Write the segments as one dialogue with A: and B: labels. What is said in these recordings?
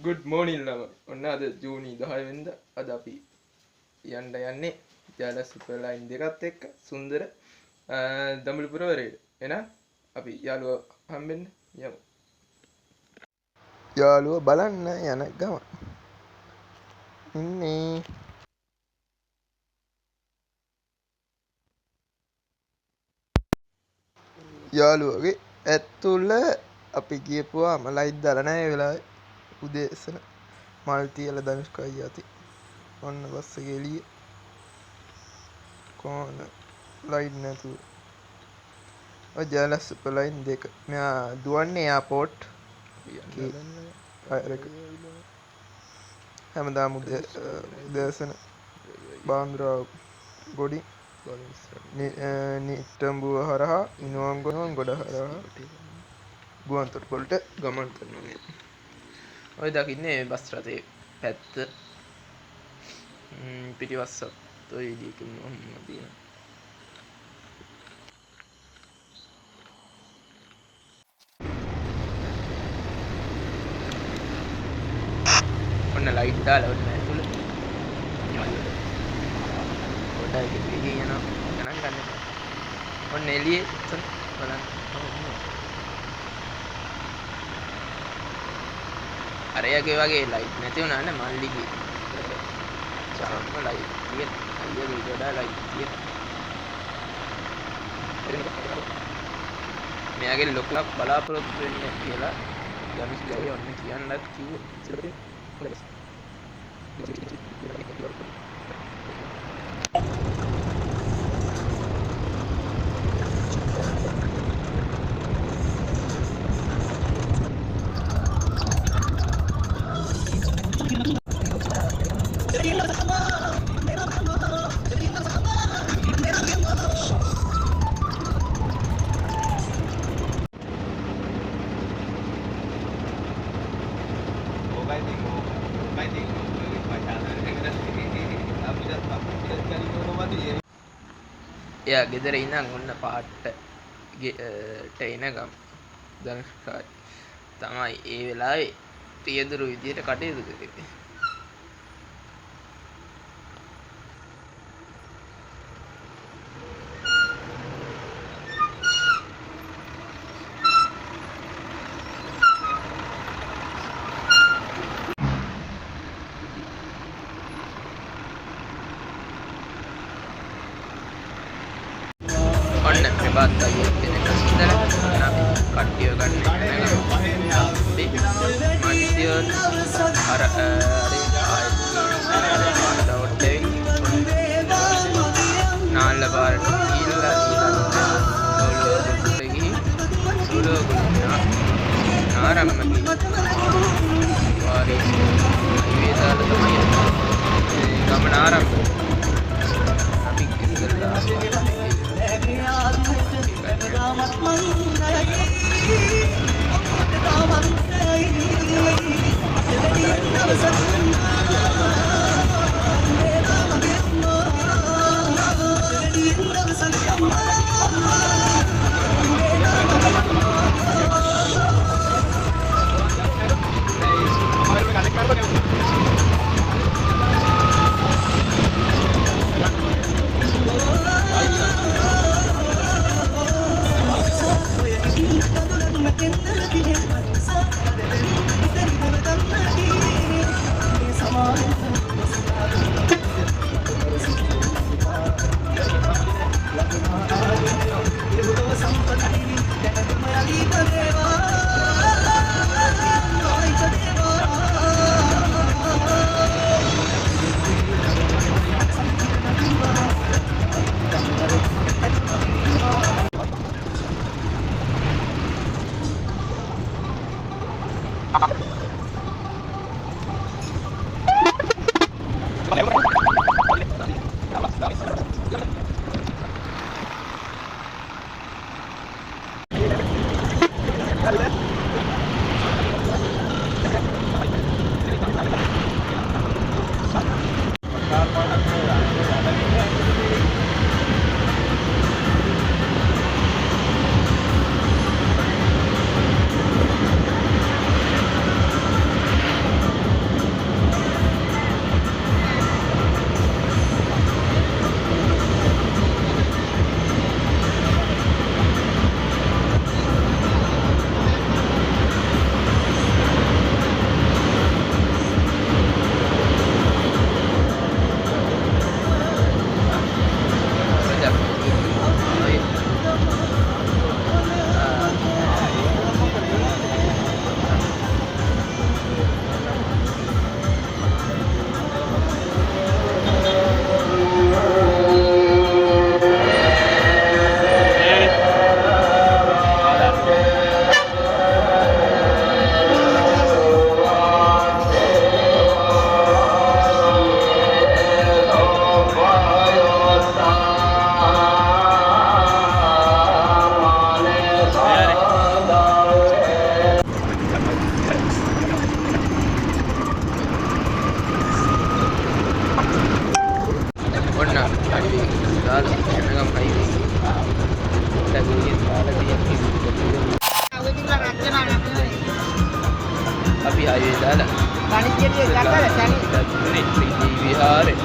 A: good morning ළම. ඔන්න අද ජූනි 10 වෙනිදා අද අපි යන්නේ ජාලා සුපර් ලයින් දෙකත් එක්ක සුන්දර දඹුල්පුරවරේට. එහෙනම් අපි යාළුවා හම්බෙන්න යමු. යාළුවා බලන්න යන ගමන් ඉන්නේ යාළුවගේ ඇතුළ අපි ගියපුවාම ලයිට් දාලා නැහැ ඒ වෙලාවේ. උදේසන මල් තියලා ධනුෂ්කා යති. ඔන්න බස් එකේ එළිය කොහොන ලයිට් නැතුව. ඔය ජාලා සුපර් ලයින් දෙක. මෙයා දුවන්නේ එයාපෝට් හැමදාම උදෑසන බාන්ද්‍රා ගොඩින් නිට්ටඹුව හරහා ඉනුවන්ගොඩ ගොඩ හරහා ගුවන්තොටුපළට ගමන් කරනවා. ඔය දකින්නේ බස් රථයේ පැත්ත පිටිපස්සත් ඔය ඉදිකින් ඔහොම තියෙනවා. ඔන්න ලයිට් දාලා ඔන්න ඇතුළ පොඩ්ඩක් එළිය යනවා ගණන් ගන්න. ඔන්න එළියේ බලන්න. අරයගේ වගේ ලයිට් නැති වුණා නේ මල්ලිගේ. චාම්ම ලයිට් තියෙන. අයියගේ ගොඩාක් ලයිට් තියෙන. මෙයාගේ ලොකුලක් බලාපොරොත්තු වෙන්නේ කියලා ධනුෂ්කයි ඔන්න කියන්නත් කිව්වේ. එයා ගෙදර ඉඳන් ඔන්න පාට්ට එනකම් ධනුෂ්කායි තමයි ඒ වෙලාවේ පියදුරු විදියට කටයුතු කරේ. ඔන්න ප්‍රභාත් අයියා කෙනෙක් ඉඳලා අපි කට්ටිය ගන්න අපි මන්සියෝ අර නාල්ල පාරට ගිහිල්ලා ආරම්භ වාරේ ඉවේදාල තමයි ගමන ආරම්භ. අපි ඉස්සෙල්ලා අපි හයිවේ දාලා
B: තනිච්චියේ ගත්තද තනි
A: ශ්‍රී විහාරේ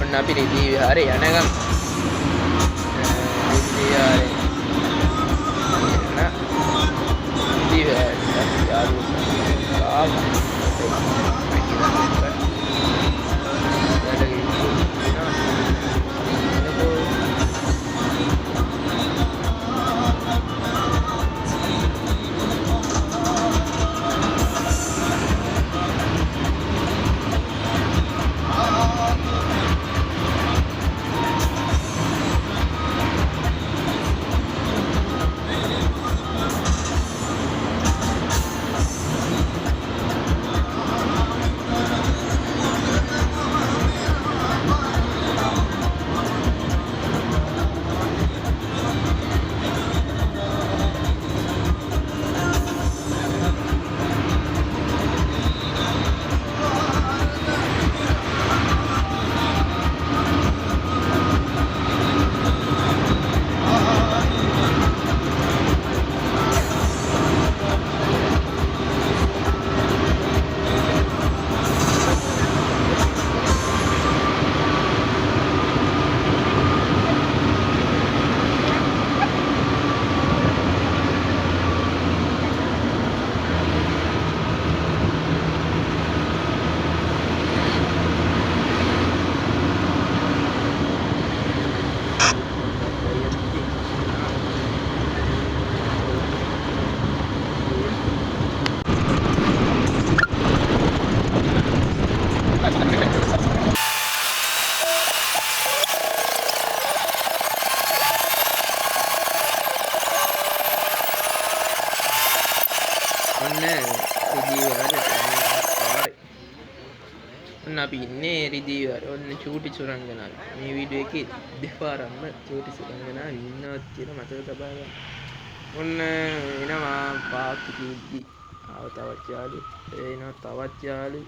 A: ඔන්න අපි රිදී විහාරේ යනගම් රිදී විහාරේ රිදී විහාරේ යාළුවෝ අපි ඉන්නේ රිදී විහාරේ. ඔන්න චූටි සුරංගනාව. මේ වීඩියෝ එකේ දෙපාරක්ම චූටි සුරංගනාව ඉන්නවත් කියලා මතක තබා ගන්න. ඔන්න එනවා පාක්කු කිද්දි. ආව තවත් යාළු. එනවා තවත් යාළු.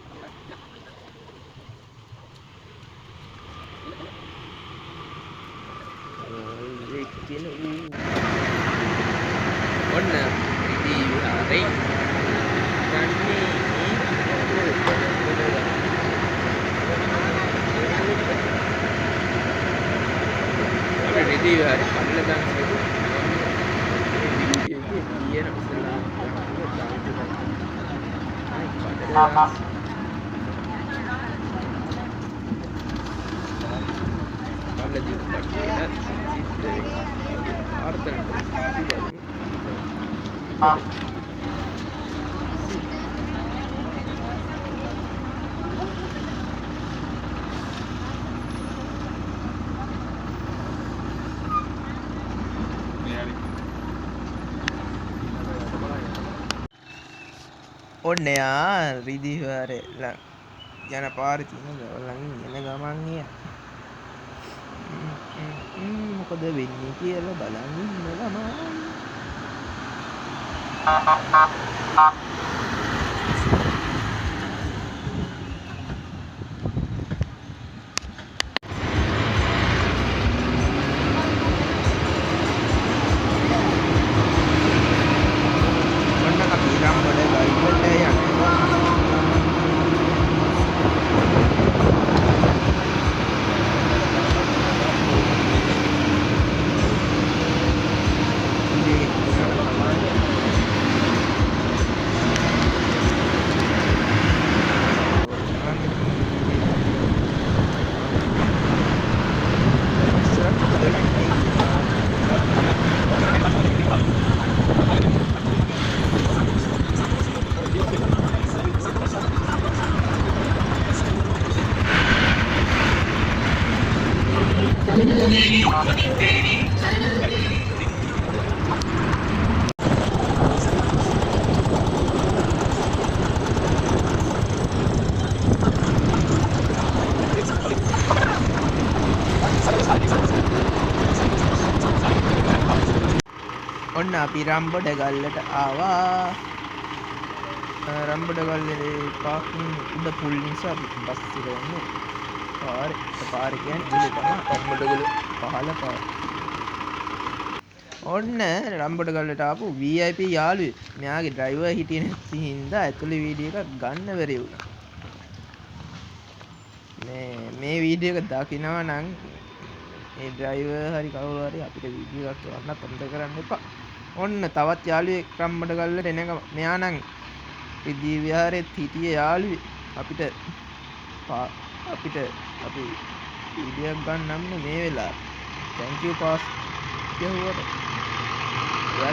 A: ඔන්න රිදී විහාරේ රිදී විහාරේ පල්ල දාන්න කියන ඉස්ලාම් ඔන්න යා රිදී විහාරේ යන පාරේ තියෙන ලං යන ගමන් මොකද වෙන්නේ කියලා බලන් ඉන්න ගමන් ඔන්න අපි රම්බොඩ ගල්ලට ආවා. රම්බොඩ ගල්ලේ පාර්කින් උඩ පුල් නිසා අපි බස් එක යන්නේ.
B: පාර කියන්නේ
A: රම්බඩගල
B: පහළ පාර. ඔන්න රම්බඩගල්ලට ආපු VIP යාළුවෙක්. මෙයාගේ ඩ්‍රයිවර් හිටියේ නැති හින්දා ඇතුළේ වීඩියෝ එකක් ගන්න බැරි වුණා. මේ වීඩියෝ එක දකිනවා නම් ඒ ඩ්‍රයිවර් හරි කවුරු හරි අපිට වීඩියෝ එකක් කරන්න අමතක කරන්න එපා. ඔන්න තවත් යාළුවෙක් රම්බඩගල්ලට එනකම මෙයා නම් විද්‍ය විහාරෙත් හිටියේ යාළුවෙක්. අපිට අපි වීඩියෝ එකක් ගන්නම් මේ වෙලාව. thank you pass කියුවට එයා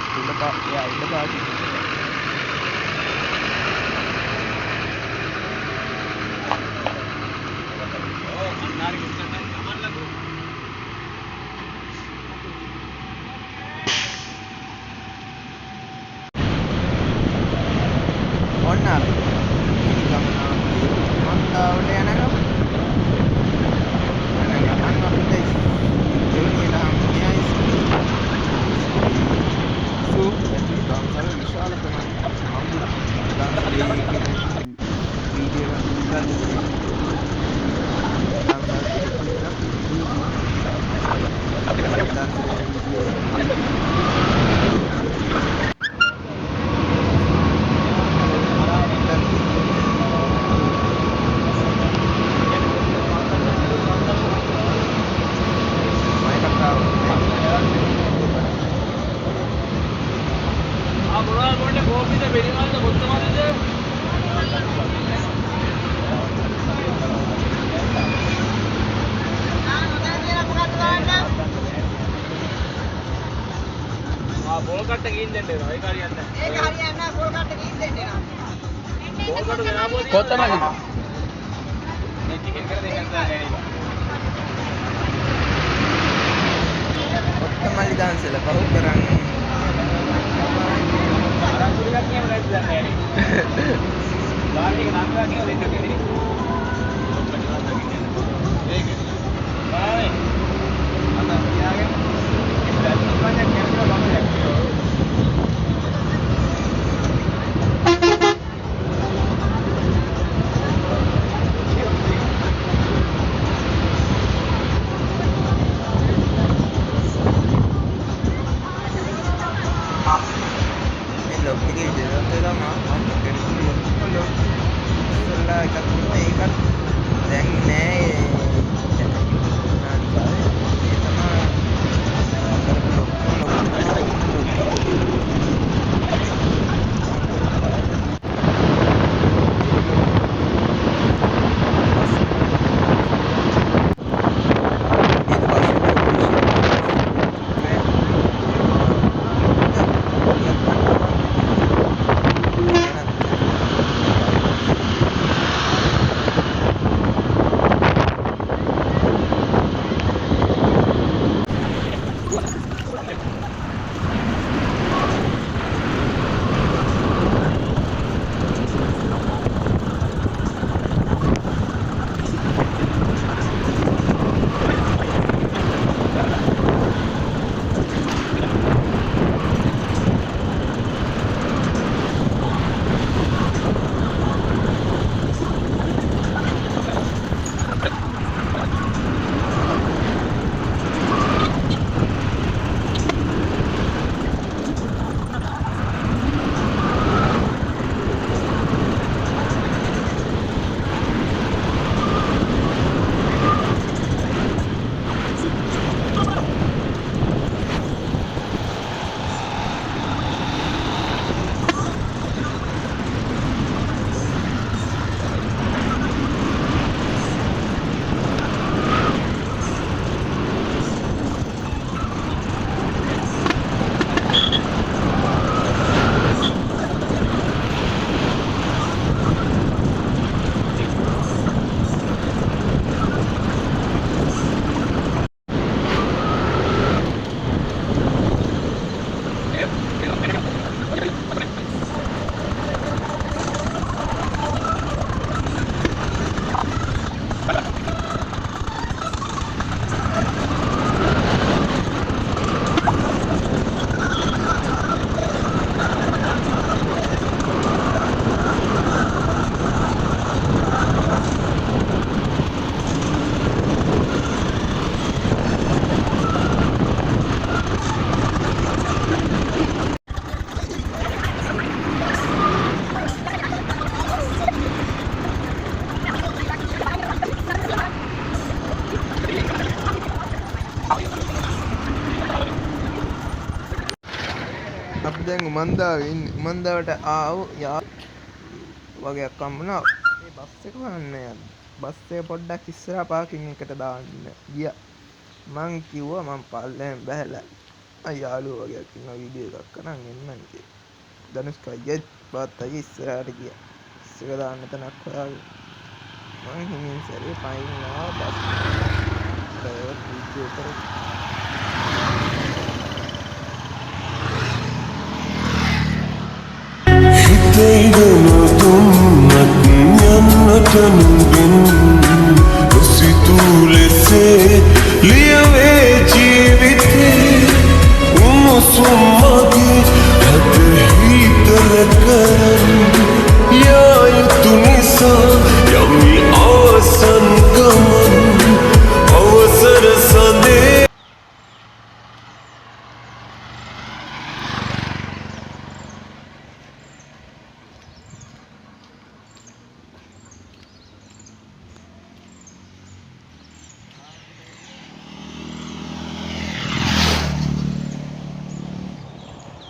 B: ඉන්න පාටි ඔන්න අපි මන්තාවට යන ගමන් අපිට දෙවෙනියට හම්බුනේ විශාල ප්‍රමාණයක් හම්බුනා. වීඩියෝ එකක්
C: බෝල් කට්ට ගින් දෙන්න වෙනවා. ඒක හරියන්නේ නැහැ. ඒක හරියන්නේ නැහැ. බෝල් කට්ට ගින් දෙන්න වෙනවා. බෝල් කට්ට ගෙනාවොත්
A: කොත්තමල්ලි
C: මේ ටිකෙන් කර දෙකක් දාන්න.
B: කොත්තමල්ලි දාන්සල පහු කරන්නේ
C: අරන් සුරියක් කියම නැද්ද දන්නේ නැහැ. ලාටි එක නංගා කියන දෙන්න කෙරේ. ඒක. බායි. අද තියාගෙන ඉස්සරහ ඉස්සරහ කරලා බලන්න.
B: එකක් තිබුණා ඒකත් දැන් නෑ අපි දැන් උමන්දාවේ ඉන්නේ. උමන්දාවට ආව යා වගේ අක්කම්මනා මේ බස් එක වහන්න යන්න. බස් එක පොඩ්ඩක් ඉස්සරහා පාකින් එකට දාන්න ගියා. මං කිව්වා මං පල්ලෙන් බැහැලා යාළුවෝ වගේක් ඉන්න වීඩියෝ එකක් කරන් එන්නම් කියලා. ධනුෂ්කයිත් බාත්තයි ඉස්සරහට ගියා. ඉස්සර දාන්න තැනක් හොයාගෙන මං හිමින් සැරේ පයින් ආවා බස් ඩ්‍රයිවර් වීඩියෝ කරේ.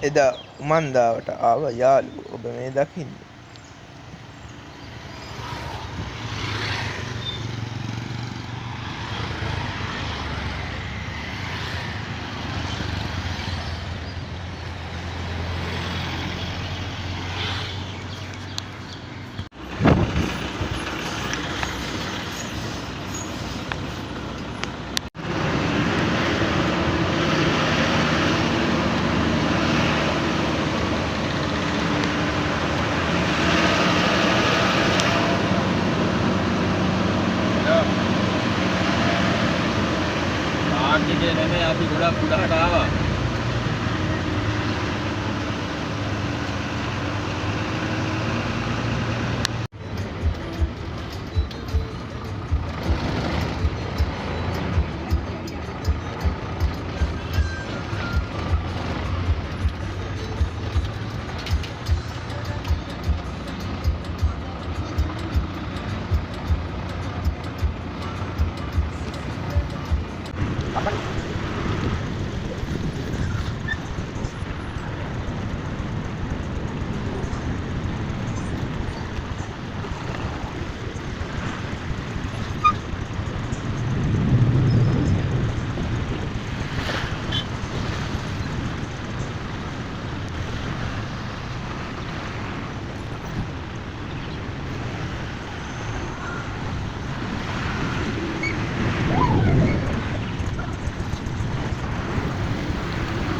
B: එදා උමන්දාවට ආව යාළුවෝ ඔබ මේ දකින්නේ.
C: ආර්ථිකය නෙමෙයි අපි ගොඩක් උඩහට ආවා.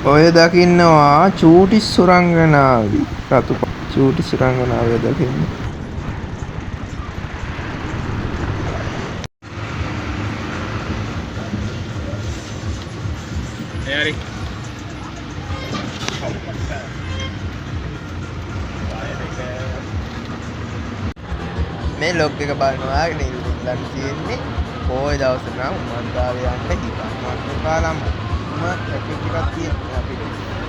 B: ඔය දකින්නවා චූටි සුරංගනාවි රතු චූටි සුරංගනාවය දකින්න.
C: හරි.
B: මේ ලොග් එක බලනවා ඉන්න තියෙන්නේ පොය දවසේ නම් උමන්දාවේ යන්න හිතන්න කාලම් ට්‍රැෆික් එකක් තියෙනවා අපිට.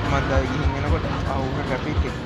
B: උමන්දාවේ ගිහින් එනකොට ආවුන ට්‍රැෆික් එක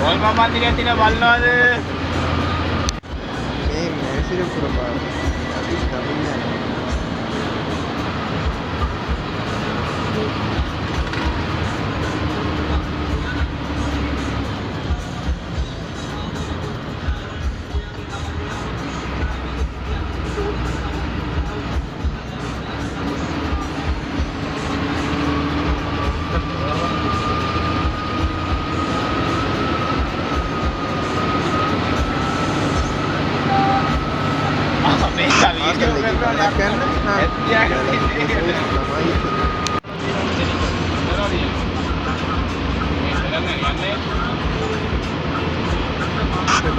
C: කොල්ම මන්දිරය තියෙන බලනවාද?
B: මේ මේසිරපුර පාර අපි තමයි යන්නේ.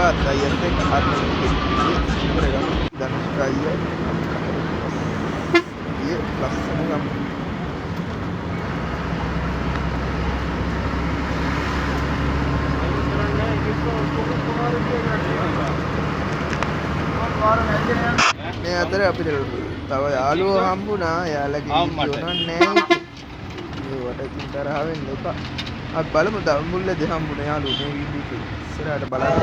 B: අත් අයියත් එක්ක ධනුෂ්ක අයියා ලස්සන ගම. මේ අතර අපිට තව යාළුවෝ හම්බුණා. යාළුවගේ වීඩියෝ නෑ ඉතින්. ඒවට ඉතින් තරහ වෙන්න එපා. අපි බලමු දඹුල්ලේ හම්බුණ යාළුවෝ මේ වීඩියෝ එක ඉස්සරහට බලන්න.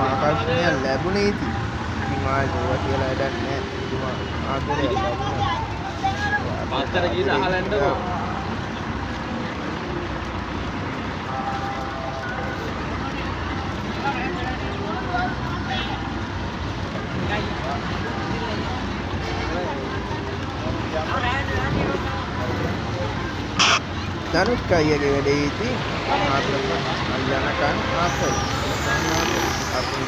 B: ආකර්ෂණය ලැබුණේ ඉතින් මාල්වා කියලා වැඩක් නෑ. ආදරේ
C: පත්තර ගීත අහලා යන්නකෝ.
B: ධනුෂ්ක අයියගේ වැඩේ ඉතින් අල්ලනකන් ආපහු අපි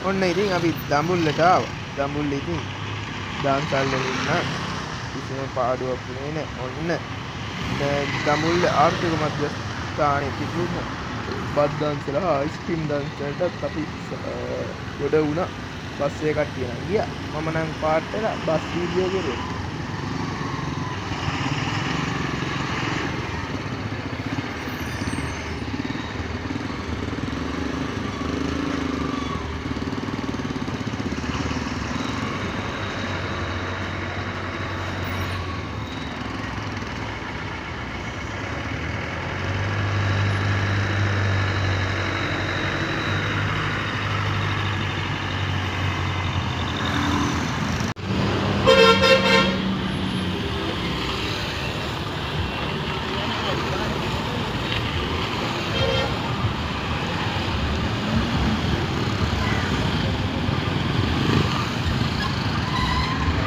B: ඔන්න ඉතින් අපි දඹුල්ලට ආවා. දඹුල්ල ඉතින් දාන්සල් වල ඉන්න කිසිම පාඩුවක් නෙවෙයි. ඔන්න දඹුල්ල ආර්ථික මධ්‍යස්ථානයේ තිබුණ බත් දන්සලා අයිස්ක්‍රීම් දන්සලටත් අපි ගොඩ වුණා. බස් එක කට්ටිය නම් ගියා. මම නම් පාට් වෙලා බස් වීඩියෝ කරුවා.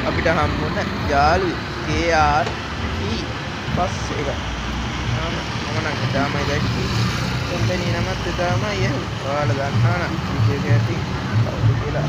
B: අපිට හම්බුන යාළුවෙක් KR බස් එක. මම නම් එදාමයි දැක්කේ. කම්පැනි නමත් එදාමයි ඇහුවා. ඔයාලා දන්නා නම් විශේෂ ඇති කවුද කියලා.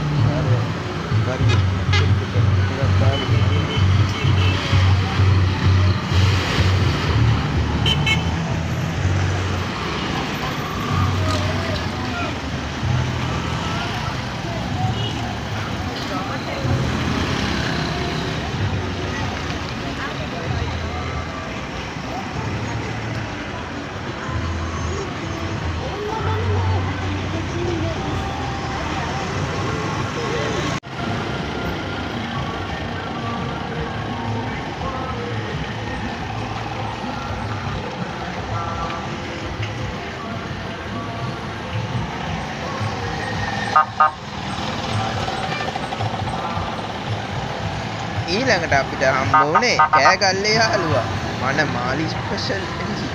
B: ඊළඟට අපිට හම්බ වුණේ කෑගල්ලේ යාළුවා මනමාලි ස්පෙෂල් එන්ජින්.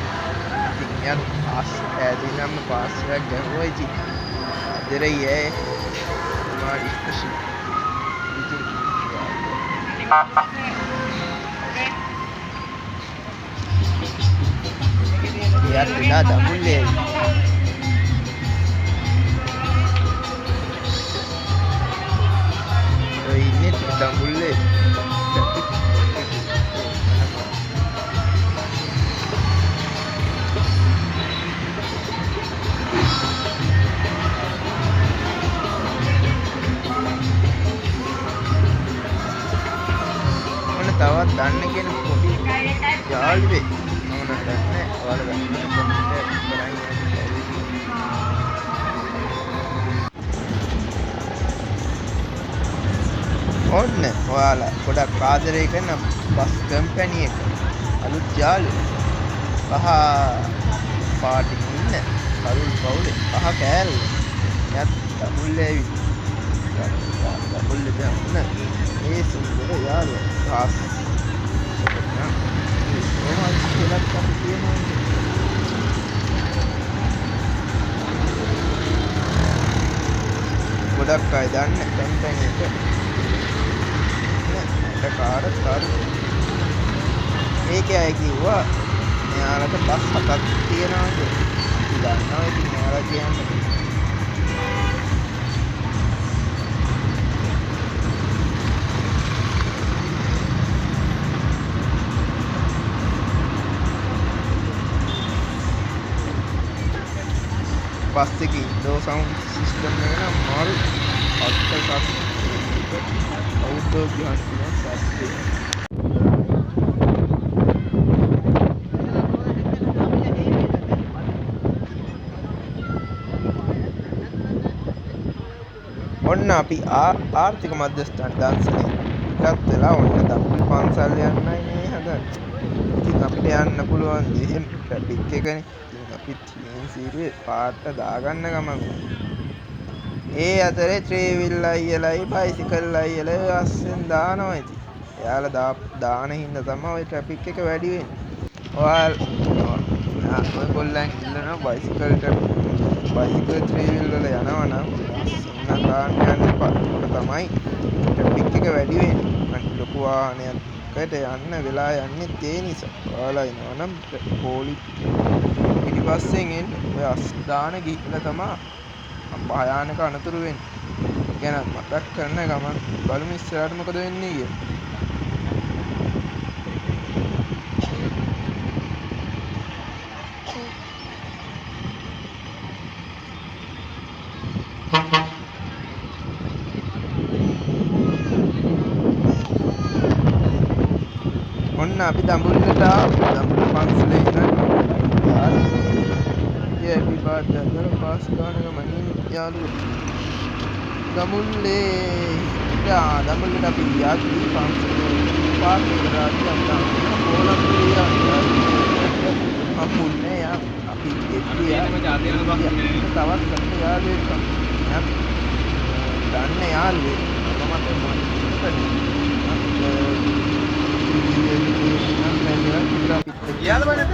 B: ඉතින් යාර පාස් ඇදිනම පාස් එකක් ගැහුවා ඉතින්. අදරේ මනමාලි ස්පෙෂල් ඉතින් යාර විලා දඹුල්ලේ දඹුල්ලේ තවත් දන්න කෙනෙක් පොඩි යාළුවෙක් මම නම් දන්නේ ඔයාලා දන්නේ කොමෙන්ට් කරලා ඔන්න ඔයාලා ගොඩක් ආදරය කරන බස් කම්පැනි එක අලුත් යාළුවෝ පහ පාටි ඉන්න කරුල් පවුලේ පහ කෑල්ල එයත් දඹුල්ලේ ඇවිත් දඹුල්ලේ දැන් ඒ සුන්දර යාළුවා ආස් කොහොමද කියලා අපි කියනවා ගොඩක් අය දන්නේ කැම්පේන් එක නේද කාර්යත් ඒකේ අය කිව්වා මෙයාලට බස් 7ක් තියෙනවා කියලා. අපි දන්නවා ඉතින් මෙයාලා කියන්නේ බස් එකේ ඉන්ඩෝ සවුන්ඩ් සිස්ටම් එක නම් මාරු අත්තකක් අවුට්ඩෝර් ගියන් කියන සැස්සේ ඔන්න අපි ආර්ථික මධ්‍යස්ථාන දන්සනේ ඉවත් වෙලා ඔන්න දඹුල්ල පන්සල් යන්නයි මේ හදන්නේ. ඉතින් අපිට යන්න පුළුවන් දෙහිම් ට්‍රැෆික් එකනේ. අපි සීරුවේ පාට දාගන්න ගමන් ඒ අතරේ ත්‍රිවිල් අයියලයි බයිසිකල් අයියලයි අස්සෙන් දානවා ඉතින්. එයාලා දාන හින්දා තමයි ওই ට්‍රැෆික් එක වැඩි වෙන්නේ. ඔයගොල්ලන් ඉල්ලනවා බයිසිකල් ත්‍රිවිල් වල යනවා නම් අස්සෙන් දාන්න යන්න එපා. ඒක තමයි ට්‍රැෆික් එක වැඩි වෙන්නේ. ලොකු වාහනයකට යන්න වෙලා යන්නේ ඒ නිසා. ඔයාලා එනවා නම් පොලි පිටිපස්සෙන් එන්න ඔය අස්දාන ගිහිල්ලා තමයි භයානක අනතුරු වෙන්නේ. ගැන මතක් කරන ගමන් බලමු ඉස්සරහට මොකද වෙන්නේ කියලා. ඔන්න අපි දඹුල්ලට දඹුල්ල පන්සලේ ඉඳන් අපි පාදවල පාස් ගානක මනින් යාළුවෝ දඹුල්ලේ දඹුල්ලට අපි යාත්‍රී පන්සලේ පාස් කරලා අපි කොලම්බිය අපුන්නේ අපි දෙවියා තවත් කට්ටිය යාළුවෙක් දන්නේ යාළුවෙක් යාළුවා නේද?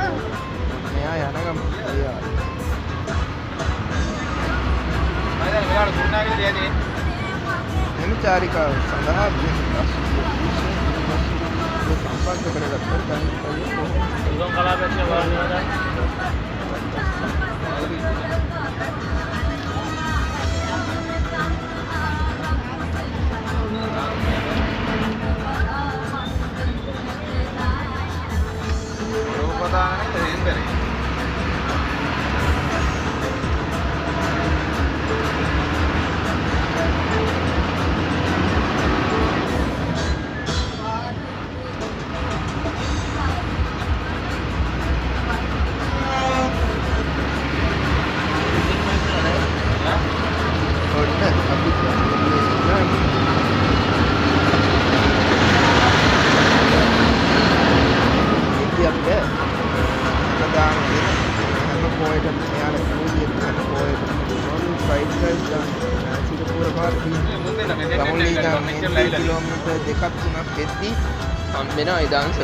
B: මෙයා යන ගම මෙම චාරිකාව සඳහා සම්පර්ක කිලෝමීටර් දෙකක් තුනක් එද්දී හම්බෙනවා ඒ දාන්ස.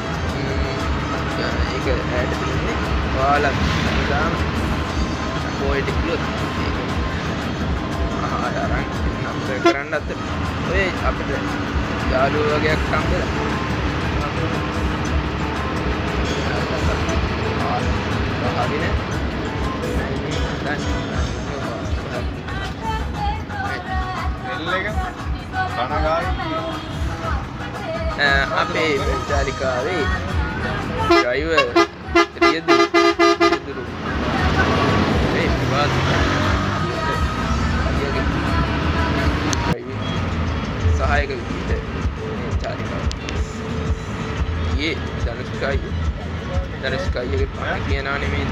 B: ඒක ඇඩ් දෙන්නේ ඔයාලා දාන පොයිට කිලෝ ඒක ආහාර අරන් නම්බර් කරන්නත් ඔය අපිට යාළුවෝ වගේක් හම්බෙලා හරිනේ අපේ චාරිකාවේ ඩ්‍රයිවර් රියදුරු ඒ විවාද සහායක විදිහට මේ චාරිකාව ධනුෂ්කයිගේ පාන කියනවා නෙමෙයි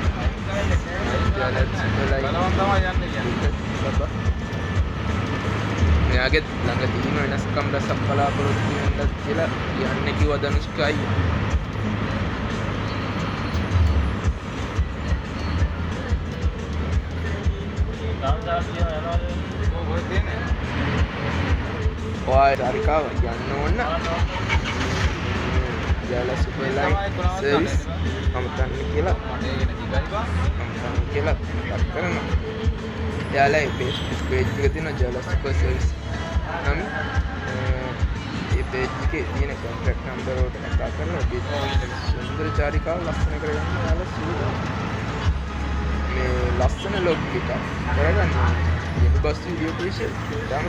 B: මෙයාගේ ළඟ තියෙන වෙනස්කම් රසක් බලාපොරොත්තු වෙන්නත් කියලා යන්නේ කිව්වා ධනුෂ්කයි. ඔයා චාරිකාව යන්න ඕන ජාලා සුපර් ලයින් සර්විස් අමතන්න කියලා මතක් කරනවා. එයාලා Facebook page එක තියෙනවා ජාලා සුපර් සර්විස් නම් ඒ page එකේ තියෙන contact number වලට කතා කරලා සුන්දර චාරිකාව ලස්සන කරගන්න එයාලා සුළුයි. මේ ලස්සන ලොග් එකක් කරගන්න බස් වීඩියෝ පේෂන් දාම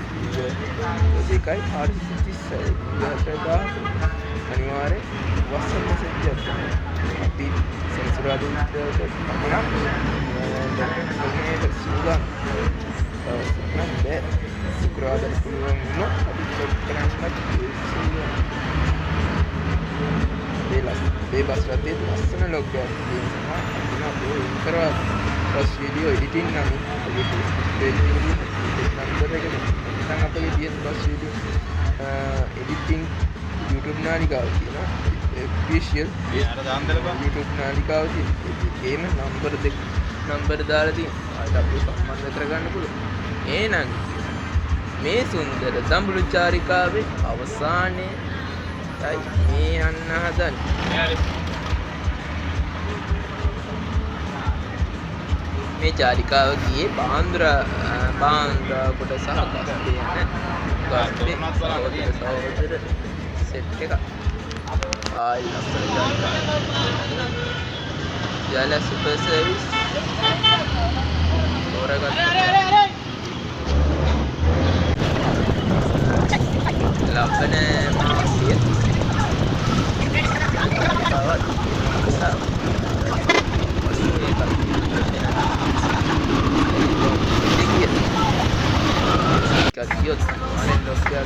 B: 2.436 අනිවාර්යෙන් WhatsApp message එකක් අපි සෙන්සුරාදා විතරට පමණක් මේක සූදානම් සුක්‍රවාදා පුළුවන් වුණොත් අපි චෙක් කරන්නත් ඒ බස් රථයේ ලස්සන ලොග් එකක් තියෙනවා. කරා බස් වීඩියෝ එඩිටින් නම් ඔබේ Facebook page එකේ නම්බර එක නැත්නම් අපේ තියෙන බස් වීඩියෝ එඩිටින් YouTube නාලිකාව තියෙනවා. official YouTube නාලිකාව තියෙන නම්බර දාලා තියෙනවා. ආයෙත් අපිව සම්බන්ධ කරගන්න පුළුවන්. එහෙනම් මේ සුන්දර දඹුලු චාරිකාවේ අවසානයේ මේ යන්න හදන්නේ. මේ චාරිකාව ගියේ බාන්ද්‍රා කොට සහ කස්බේ සහෝදර සෙට් එක. ආයි ලස්සන චාරිකාව. ජාලා සුපර් සර්විස් තෝරගත්ත ලබන මාසිය Kasiot, kemarin Nokia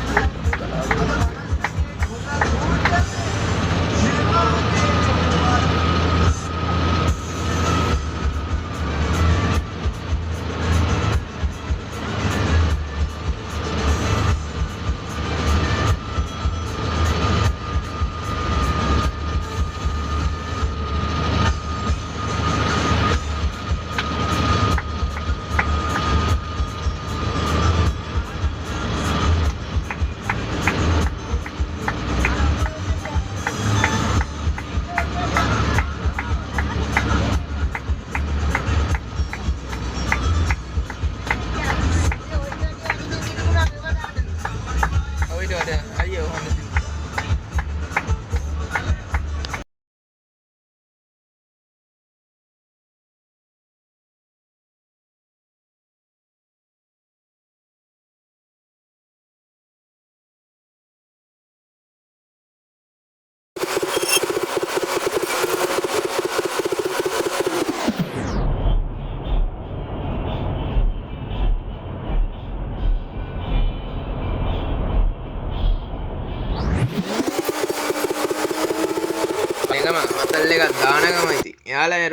B: අතල් එකක් දානගම ඉතින් එයාලා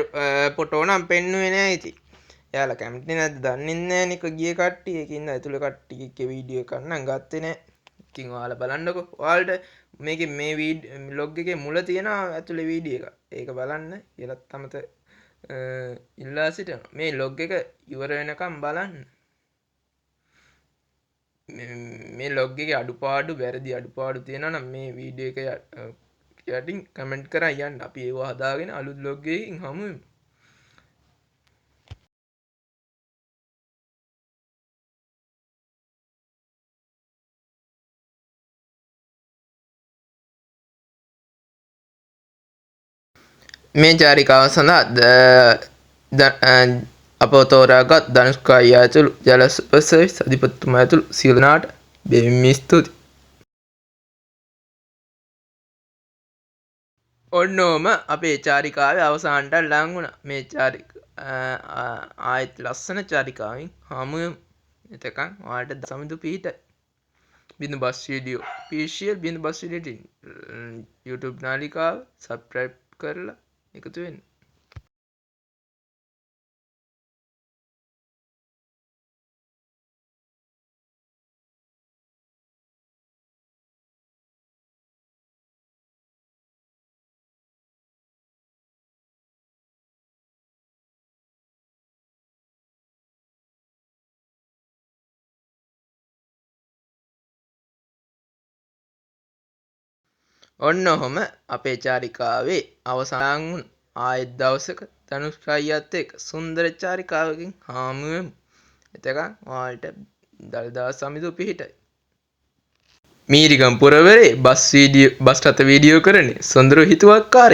B: ෆොටෝ නම් පෙන්නුවේ නෑ ඉතින් එයාලා කැමති නැද්ද දන්නේ නැහැ නේ ගිය කට්ටිය ඒකින්ද ඇතුළේ කට්ටියගේ වීඩියෝ එකක් නම් ගත්තේ නෑ. ඉතින් ඔයාලා බලන්නකෝ ඔයාලට මේකේ මේ ලොග් එකේ මුල තියෙනවා ඇතුළේ වීඩියෝ එක. ඒක බලන්න කියලා තමත ඉල්ලා සිටිනවා. මේ ලොග් එක ඉවර වෙනකම් බලන්න. මේ ලොග් එකේ අඩුපාඩු වැරදි අඩුපාඩු තියෙනවා නම් මේ වීඩියෝ එක යටින් කමෙන්ට් කරා යන්න. අපි ඒව හදාගෙන අලුත් ලොග් එකකින් හමු වෙමු. මේ චාරිකාව සඳහා අප තෝරාගත් ධනුෂ්කා අයියා ඇතුළු ජල සුපර් සර්විස් අධිපතිතුමා ඇතුළු සියලු දෙනාට බෙහෙවින්ම ස්තුතියි. ඔන්නෝම අපේ චාරිකාවේ අවසානට ලං වුණා. මේ ආයෙත් ලස්සන චාරිකාවෙන් හමු වෙමු. එතකන් ඔයාලට සමිඳු පිහිට බිඳු බස් වීඩියෝ official බිඳු බස් වීඩියෝ YouTube නාලිකාව subscribe කරලා එකතු වෙන්න.
A: ඔන්න ඔහොම අපේ චාරිකාවේ අවසන් වුණ ආයෙත් දවසක ධනුෂ්කයියත් එක්ක සුන්දර චාරිකාවකින් හාමු වෙමු. එතකන් ඔයාලට දළදා සමිඳු පිහිටයි. මීරිගම් පුරවරේ බස් රථ වීඩියෝ කරන්නේ සොඳුරු හිතුවක්කාරයා.